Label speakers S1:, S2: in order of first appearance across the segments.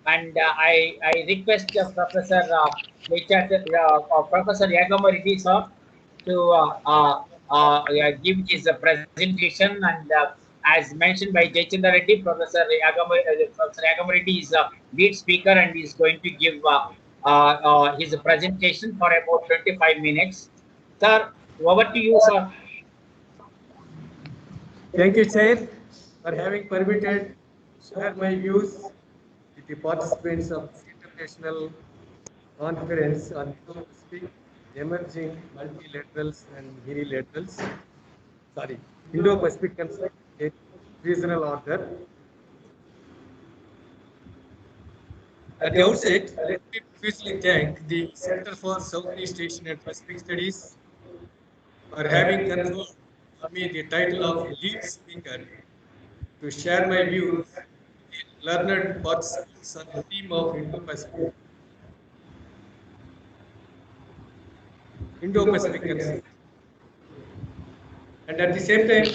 S1: and I request Professor Yagamoridis sir to give his presentation, and as mentioned by Jayachandra Reddy, Professor Yagamoridis is a lead speaker and is going to give his presentation for about 25 minutes. Sir, over to you, sir.
S2: Thank you, Chair, for having permitted share my views with the participants of this international conference on Indo-Pacific emerging multilaterals and unilaterals. Sorry, Indo-Pacific conflict in regional order. At the outset, let me profusely thank the Center for Southeast Asian and Pacific Studies for having conferred on me the title of lead speaker to share my views with learned participants on the theme of Indo-Pacific conflict. And at the same time,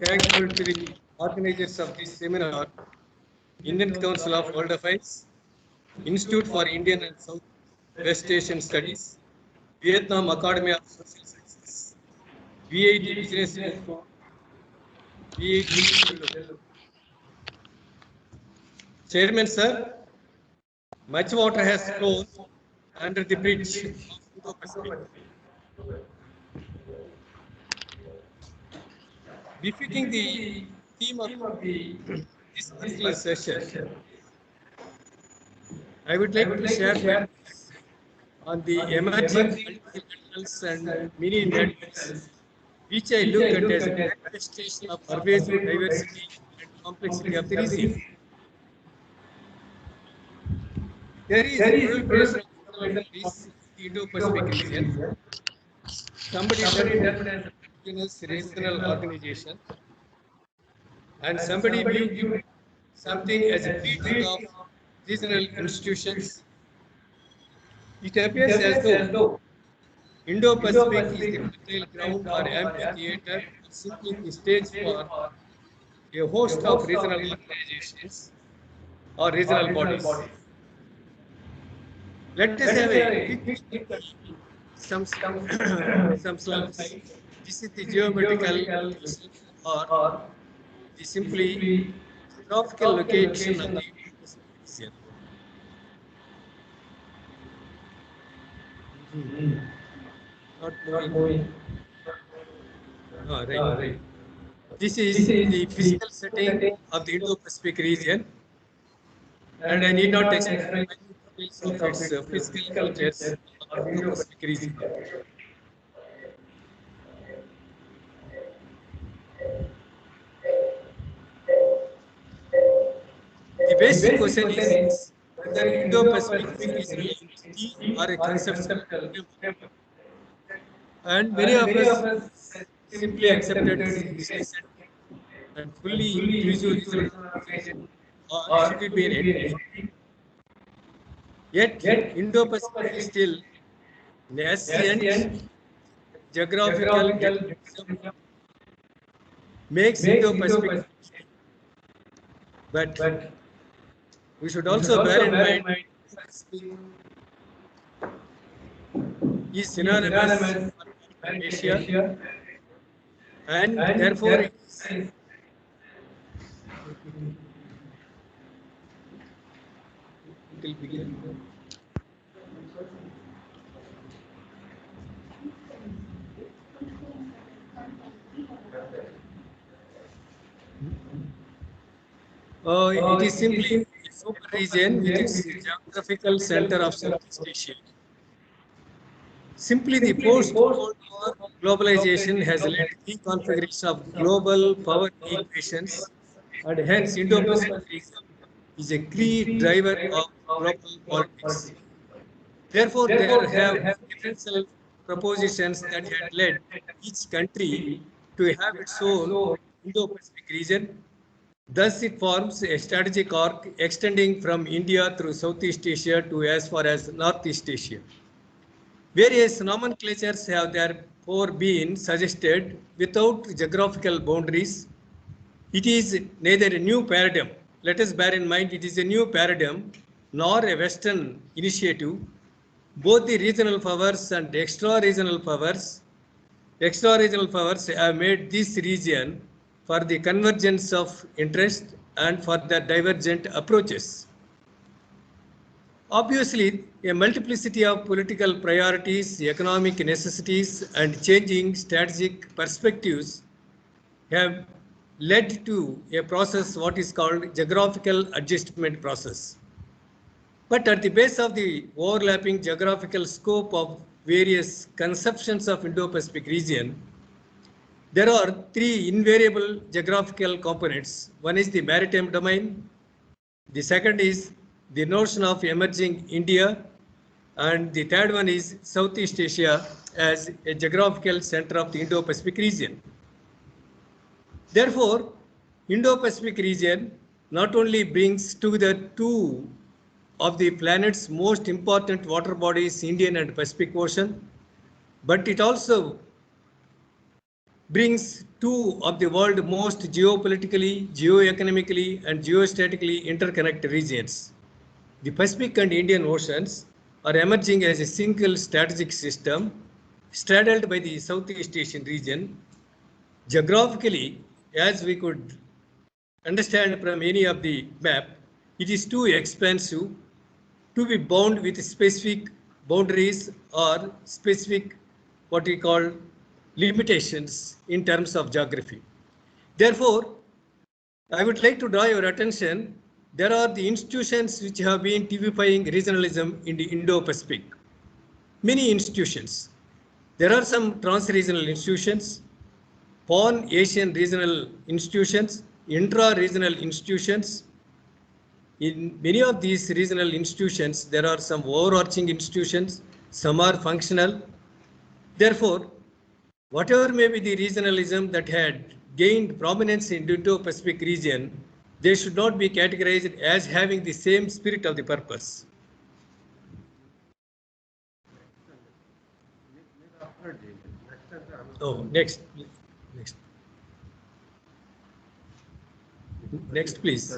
S2: thankful to the organizers of this seminar, Indian Council of World Affairs, Institute for Indian and South West Asian Studies, Vietnam Academy of Social Sciences, VIT Business School, VIT. Chairman, sir, much water has flown under the bridge of Indo-Pacific. Befitting the theme of this particular session, I would like to share on the emerging multilaterals and mini-laterals, which I look at as a manifestation of pervasive diversity and complexity of the region. There is a proliferation of this Indo-Pacific region. Somebody termed as a regional organization, and somebody viewed something as a feeding of regional institutions. It appears as though Indo-Pacific is the fertile ground or amphitheater, simply the stage for a host of regional organizations or regional bodies. Let us have a quick some slides. This is the geometrical or the simply geographical location of the region. Not moving. Oh, right. This is the physical setting of the Indo-Pacific region, and I need not explain its physical features of the Indo-Pacific region. The basic question is whether Indo-Pacific is an entity or a conceptual framework. And many of us simply accepted this and fully inclusive region, or should it be an entity? Yet Indo-Pacific is still nascent geographical determinism makes Indo-Pacific, but we should also bear in mind is synonymous with Asia, and therefore it will begin. It is simply a super region with its geographical center of Southeast Asia. Simply, the post-Cold War globalization has led to reconfiguration of global power equations, and hence Indo-Pacific region is a key driver of global politics. Therefore, there have differential propositions that had led each country to have its own Indo-Pacific region. Thus, it forms a strategic arc extending from India through Southeast Asia to as far as Northeast Asia. Various nomenclatures have therefore been suggested without geographical boundaries. It is neither a new paradigm let us bear in mind it is a new paradigm, nor a Western initiative. Both the regional powers and extra-regional powers have made this region for the convergence of interest and for the divergent approaches. Obviously, a multiplicity of political priorities, economic necessities, and changing strategic perspectives have led to a process what is called geographical adjustment process. But at the base of the overlapping geographical scope of various conceptions of Indo-Pacific region, there are three invariable geographical components. One is the maritime domain, the second is the notion of emerging India, and the third one is Southeast Asia as a geographical center of the Indo-Pacific region. Therefore, Indo-Pacific region not only brings together two of the planet's most important water bodies, Indian and Pacific Ocean, but it also brings two of the world's most geopolitically, geoeconomically, and geostrategically interconnected regions. The Pacific and Indian Oceans are emerging as a single strategic system straddled by the Southeast Asian region. Geographically, as we could understand from any of the map, it is too expensive to be bound with specific boundaries or specific what we call limitations in terms of geography. Therefore, I would like to draw your attention. There are the institutions which have been typifying regionalism in the Indo-Pacific. Many institutions. There are some trans-regional institutions, pan-Asian regional institutions, intra-regional institutions. In many of these regional institutions, there are some overarching institutions, some are functional. Therefore, whatever may be the regionalism that had gained prominence in the Indo-Pacific region, they should not be categorized as having the same spirit of the purpose. Oh, next. Next, please.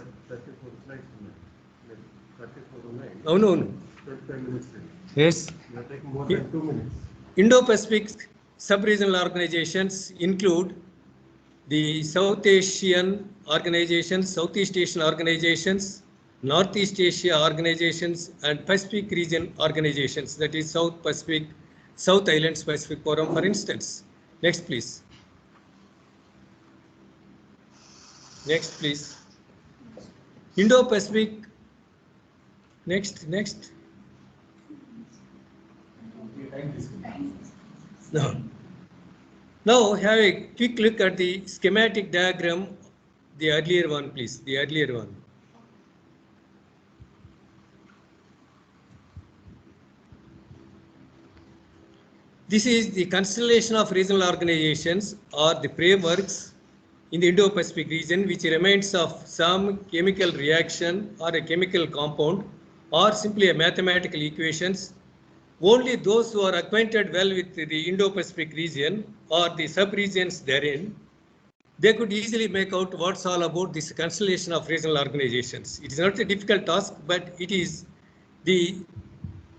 S2: Oh, no. Yes. Indo-Pacific sub-regional organizations include the South Asian organizations, Southeast Asian organizations, Northeast Asia organizations, and Pacific region organizations, that is South Pacific, South Islands Pacific Forum, for instance. Next, please. Next, please. Indo-Pacific. Next. No. Now have a quick look at the schematic diagram, the earlier one, please, the earlier one. This is the constellation of regional organizations or the frameworks in the Indo-Pacific region, which remains of some chemical reaction or a chemical compound or simply a mathematical equations. Only those who are acquainted well with the Indo-Pacific region or the sub-regions therein, they could easily make out what's all about this constellation of regional organizations. It is not a difficult task, but it is the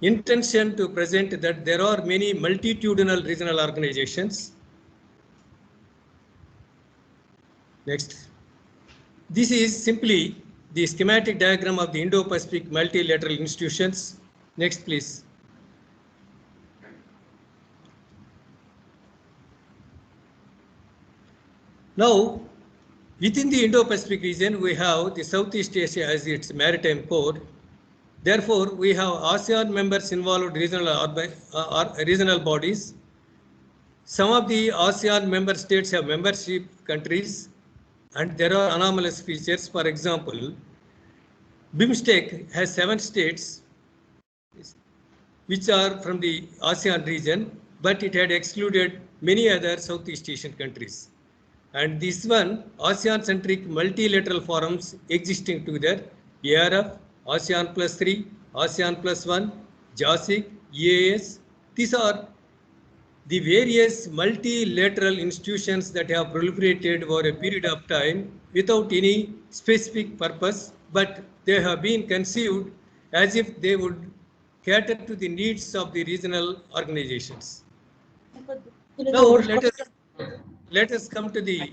S2: intention to present that there are many multitudinal regional organizations. Next. This is simply the schematic diagram of the Indo-Pacific multilateral institutions. Next, please. Now, within the Indo-Pacific region, we have the Southeast Asia as its maritime core. Therefore, we have ASEAN members involved regional bodies. Some of the ASEAN member states have membership countries, and there are anomalous features. For example, BIMSTEC has 7 states which are from the ASEAN region, but it had excluded many other Southeast Asian countries. And this one, ASEAN-centric multilateral forums existing together, ARF, ASEAN +3, ASEAN +1, JASIC, EAS. These are the various multilateral institutions that have proliferated over a period of time without any specific purpose, but they have been conceived as if they would cater to the needs of the regional organizations. Now let us come to the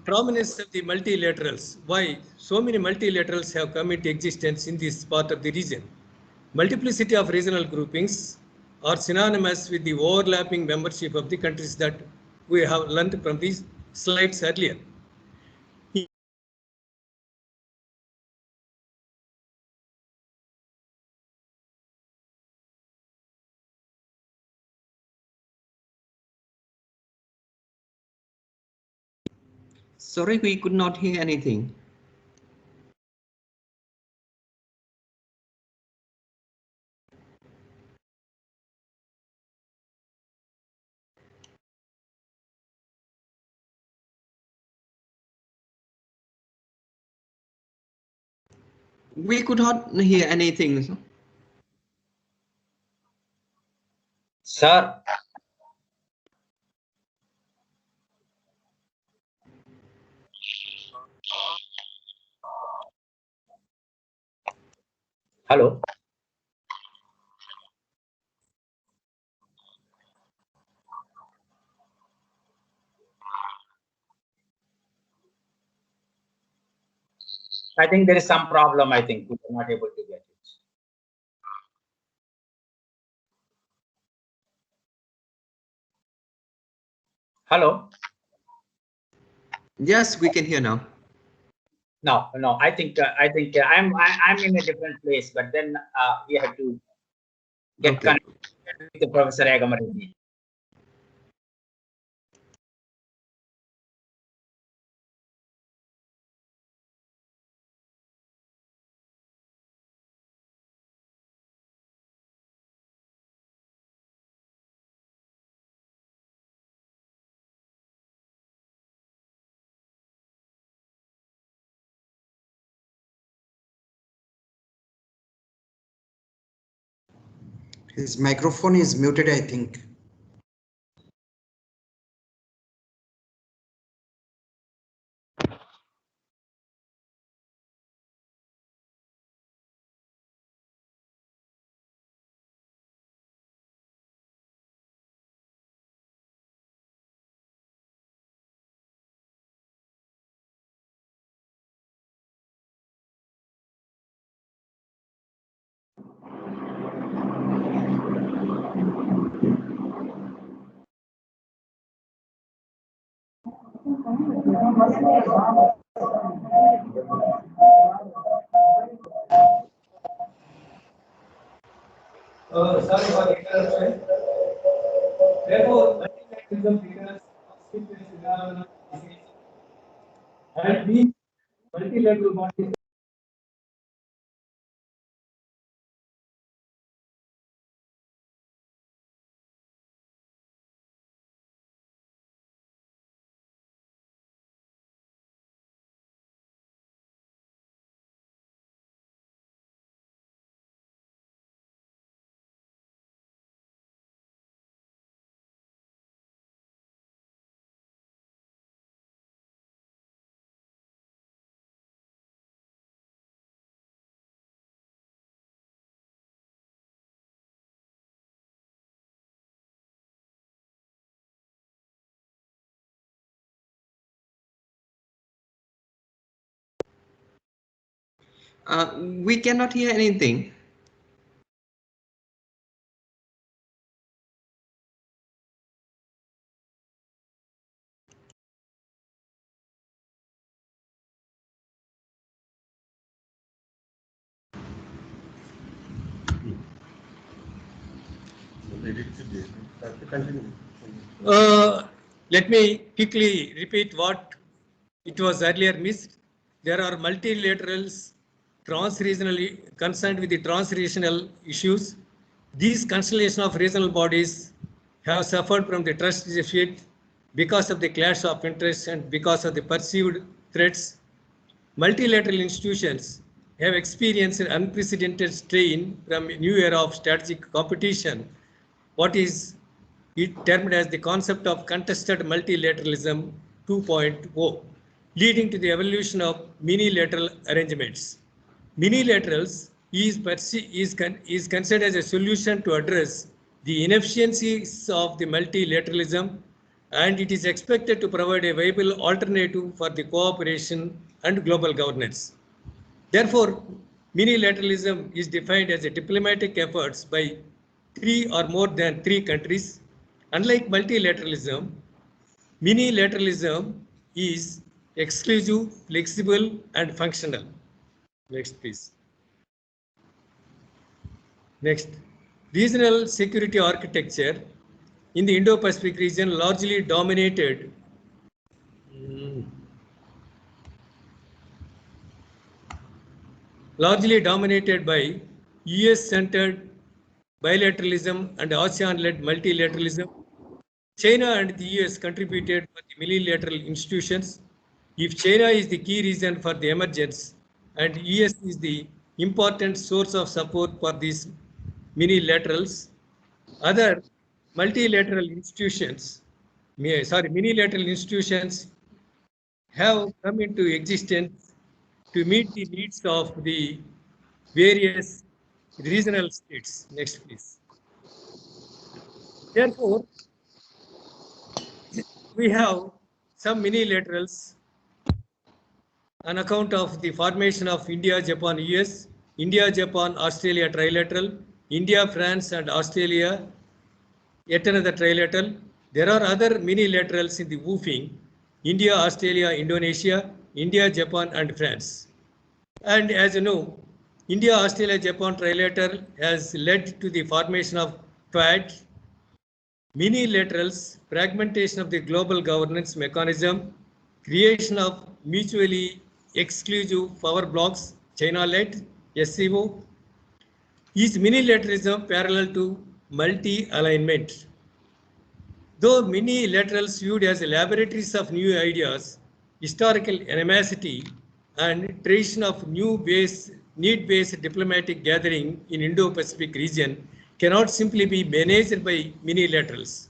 S2: prominence of the multilaterals. Why so many multilaterals have come into existence in this part of the region? Multiplicity of regional groupings are synonymous with the overlapping membership of the countries that we have learned from these slides earlier.
S3: Sorry, we could not hear anything. We could not hear anything.
S1: Sir. Hello. I think there is some problem. I think we are not able to get it. Hello.
S3: Yes, we can hear now.
S1: No. I think I'm in a different place, but then we have to get connected with Professor Yagamareddy.
S4: His microphone is muted, I think.
S2: Sorry for the interruption. Therefore, multilateralism triggers consequence phenomenon and these multilateral bodies
S3: We cannot hear anything.
S2: Let me quickly repeat what it was earlier missed. There are multilaterals trans-regionally concerned with the trans-regional issues. These constellation of regional bodies have suffered from the trust deficit because of the clash of interests and because of the perceived threats. Multilateral institutions have experienced an unprecedented strain from a new era of strategic competition. What is termed as the concept of contested multilateralism 2.0, leading to the evolution of minilateral arrangements. Minilaterals is considered as a solution to address the inefficiencies of the multilateralism, and it is expected to provide a viable alternative for the cooperation and global governance. Therefore, minilateralism is defined as a diplomatic efforts by three or more than three countries. Unlike multilateralism, minilateralism is exclusive, flexible, and functional. Next, please. Next, regional security architecture in the Indo-Pacific region largely dominated by US-centered bilateralism and ASEAN-led multilateralism. China and the US contributed for the multilateral institutions. If China is the key reason for the emergence and US is the important source of support for these minilaterals, other minilateral institutions have come into existence to meet the needs of the various regional states. Next, please. Therefore, we have some minilaterals on account of the formation of India, Japan, US, India, Japan, Australia trilateral, India, France, and Australia, yet another trilateral. There are other minilaterals in the WOOFing, India, Australia, Indonesia, India, Japan, and France. And as you know, India, Australia, Japan trilateral has led to the formation of Quad, minilaterals, fragmentation of the global governance mechanism, creation of mutually exclusive power blocks, China-led, SCO. Is minilateralism parallel to multi-alignment? Though minilaterals viewed as laboratories of new ideas, historical animosity and tradition of need-based diplomatic gathering in Indo-Pacific region cannot simply be managed by minilaterals.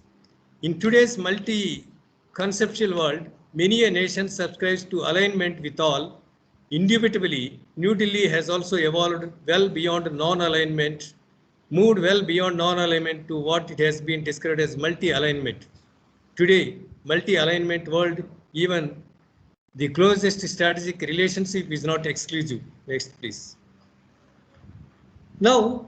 S2: In today's multi-conceptual world, many a nation subscribes to alignment with all. Indubitably, New Delhi has also evolved well beyond non-alignment, moved well beyond non-alignment to what it has been described as multi-alignment. Today, multi-alignment world, even the closest strategic relationship is not exclusive. Next, please. Now,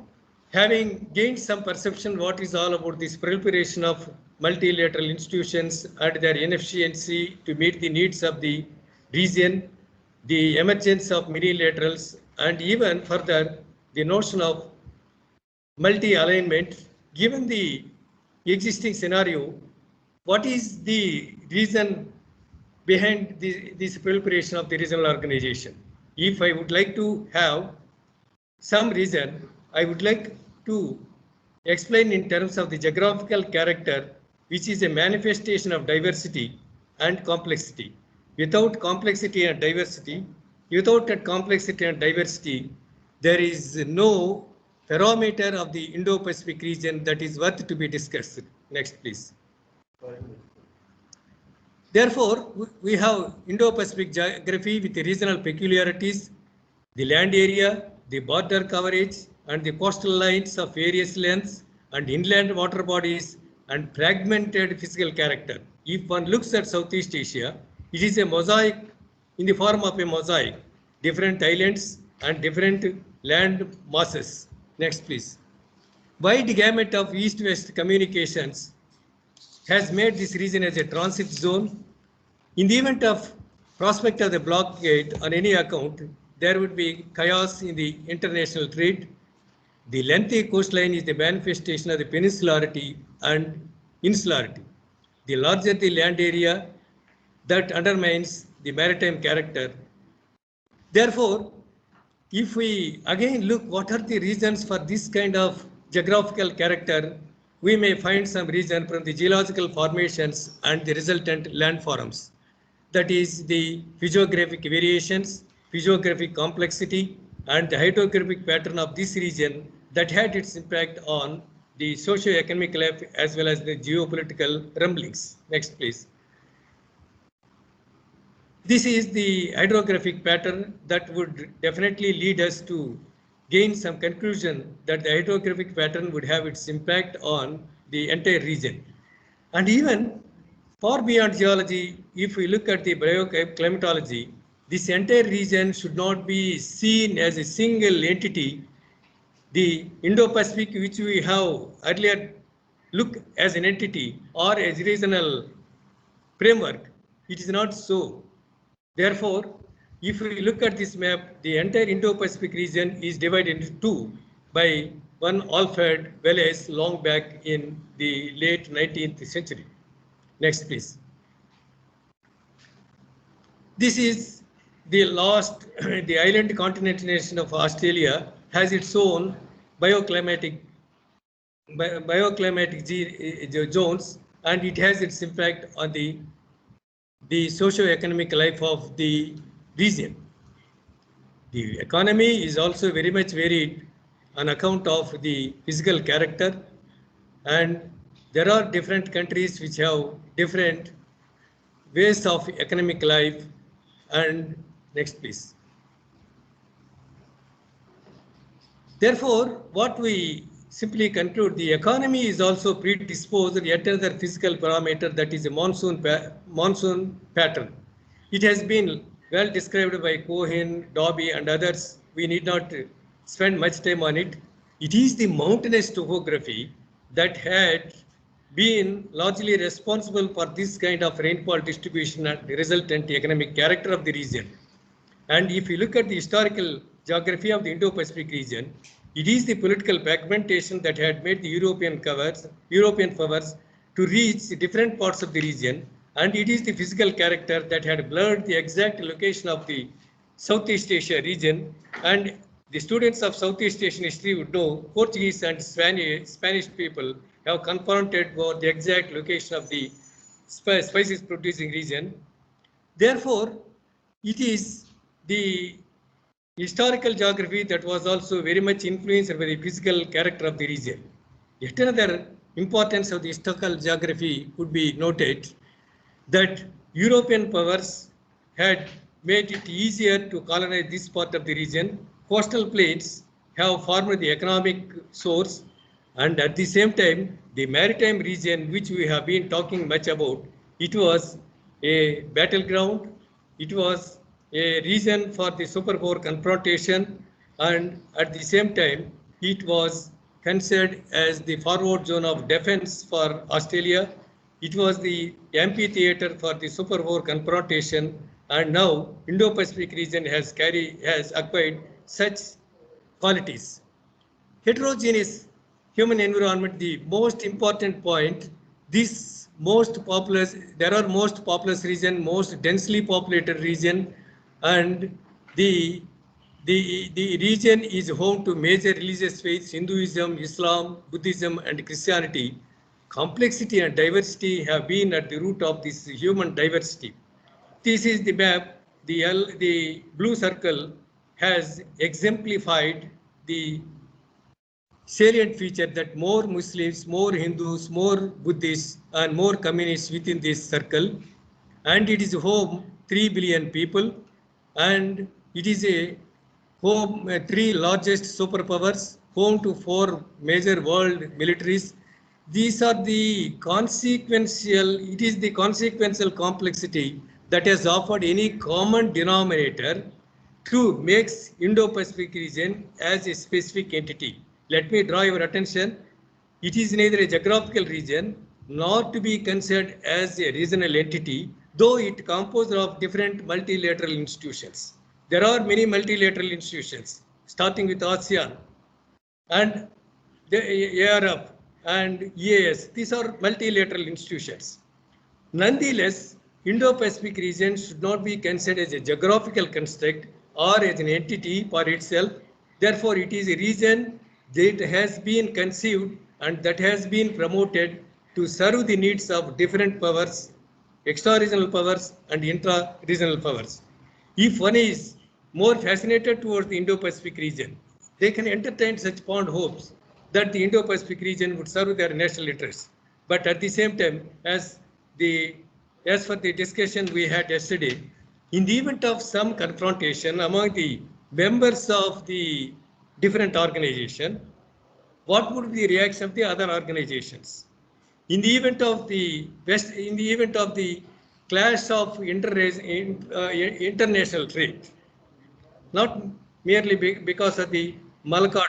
S2: having gained some perception what is all about this proliferation of multilateral institutions and their inefficiency to meet the needs of the region, the emergence of minilaterals, and even further the notion of multi-alignment, given the existing scenario, what is the reason behind this proliferation of the regional organization? If I would like to have some reason, I would like to explain in terms of the geographical character, which is a manifestation of diversity and complexity. Without complexity and diversity, there is no parameter of the Indo-Pacific region that is worth to be discussed. Next, please. Therefore, we have Indo-Pacific geography with the regional peculiarities, the land area, the border coverage, and the coastal lines of various lengths, and inland water bodies, and fragmented physical character. If one looks at Southeast Asia, it is a mosaic in the form of a mosaic, different islands and different land masses. Next, please. Wide gamut of east-west communications has made this region as a transit zone. In the event of prospect of the blockade on any account, there would be chaos in the international trade. The lengthy coastline is the manifestation of the peninsularity and insularity. The larger the land area, that undermines the maritime character. Therefore, if we again look what are the reasons for this kind of geographical character, we may find some reason from the geological formations and the resultant landforms. That is the physiographic variations, physiographic complexity, and the hydrographic pattern of this region that had its impact on the socio-economic life as well as the geopolitical rumblings. Next, please. This is the hydrographic pattern that would definitely lead us to gain some conclusion that the hydrographic pattern would have its impact on the entire region. And even far beyond geology, if we look at the bioclimatology, this entire region should not be seen as a single entity. The Indo-Pacific, which we have earlier looked as an entity or as regional framework, it is not so. Therefore, if we look at this map, the entire Indo-Pacific region is divided into two by one Alfred Wallace long back in the late 19th century. Next, please. This is the last, the island continental nation of Australia has its own bioclimatic zones, and it has its impact on the socio-economic life of the region. The economy is also very much varied on account of the physical character, and there are different countries which have different ways of economic life. And next, please. Therefore, what we simply conclude, the economy is also predisposed yet another physical parameter, that is a monsoon pattern. It has been well described by Cohen, Dobby and others. We need not spend much time on it. It is the mountainous topography that had been largely responsible for this kind of rainfall distribution and the resultant economic character of the region. And if you look at the historical geography of the Indo-Pacific region, it is the political fragmentation that had made the European powers to reach different parts of the region, and it is the physical character that had blurred the exact location of the Southeast Asia region. And the students of Southeast Asian history would know Portuguese and Spanish people have confronted over the exact location of the spices producing region. Therefore, it is the historical geography that was also very much influenced by the physical character of the region. Yet another importance of the historical geography could be noted, that European powers had made it easier to colonize this part of the region. Coastal plains have formed the economic source, and at the same time, the maritime region, which we have been talking much about, it was a battleground, it was a region for the superpower confrontation, and at the same time, it was considered as the forward zone of defense for Australia. It was the amphitheater for the superpower confrontation, and now Indo-Pacific region has acquired such qualities. Heterogeneous human environment, the most important point, there are most populous region, most densely populated region, and the region is home to major religious faiths, Hinduism, Islam, Buddhism, and Christianity. Complexity and diversity have been at the root of this human diversity. This is the map. The blue circle has exemplified the salient feature that more Muslims, more Hindus, more Buddhists, and more communists within this circle. And it is home 3 billion people, and it is a home 3 largest superpowers, home to 4 major world militaries. These are the it is the consequential complexity that has offered any common denominator to make Indo-Pacific region as a specific entity. Let me draw your attention. It is neither a geographical region nor to be considered as a regional entity, though it composed of different multilateral institutions. There are many multilateral institutions, starting with ASEAN and the ARF and EAS. These are multilateral institutions. Nonetheless, Indo-Pacific region should not be considered as a geographical construct or as an entity for itself. Therefore, it is a region that has been conceived and that has been promoted to serve the needs of different powers, extra-regional powers and intra-regional powers. If one is more fascinated towards the Indo-Pacific region, they can entertain such fond hopes that the Indo-Pacific region would serve their national interests. But at the same time, as for the discussion we had yesterday, in the event of some confrontation among the members of the different organization, what would be the reaction of the other organizations? In the event of the clash of international trade, not merely because of the Malacca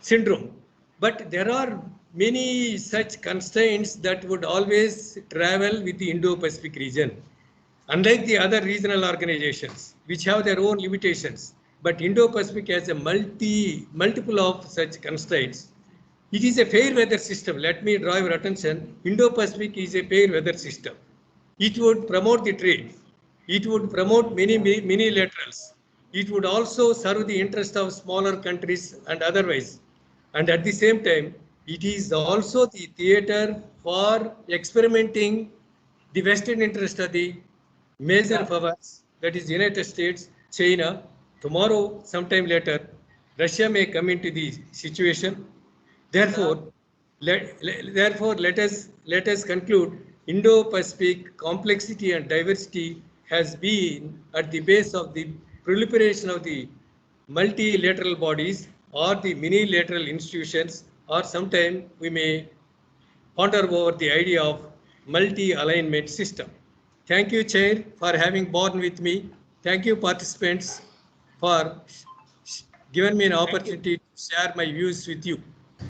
S2: syndrome, but there are many such constraints that would always travel with the Indo-Pacific region. Unlike the other regional organizations, which have their own limitations, but Indo-Pacific has a multiple of such constraints. It is a fair weather system. Let me draw your attention. Indo-Pacific is a fair weather system. It would promote the trade. It would promote many minilaterals. It would also serve the interest of smaller countries and otherwise. And at the same time, it is also the theater for experimenting the vested interest of the major powers, that is United States, China. Tomorrow, sometime later, Russia may come into the situation. Therefore, let us conclude Indo-Pacific complexity and diversity has been at the base of the proliferation of the multilateral bodies or the minilateral institutions, or sometime we may ponder over the idea of multi-alignment system. Thank you, Chair, for having borne with me. Thank you, participants, for giving me an opportunity to share my views with you.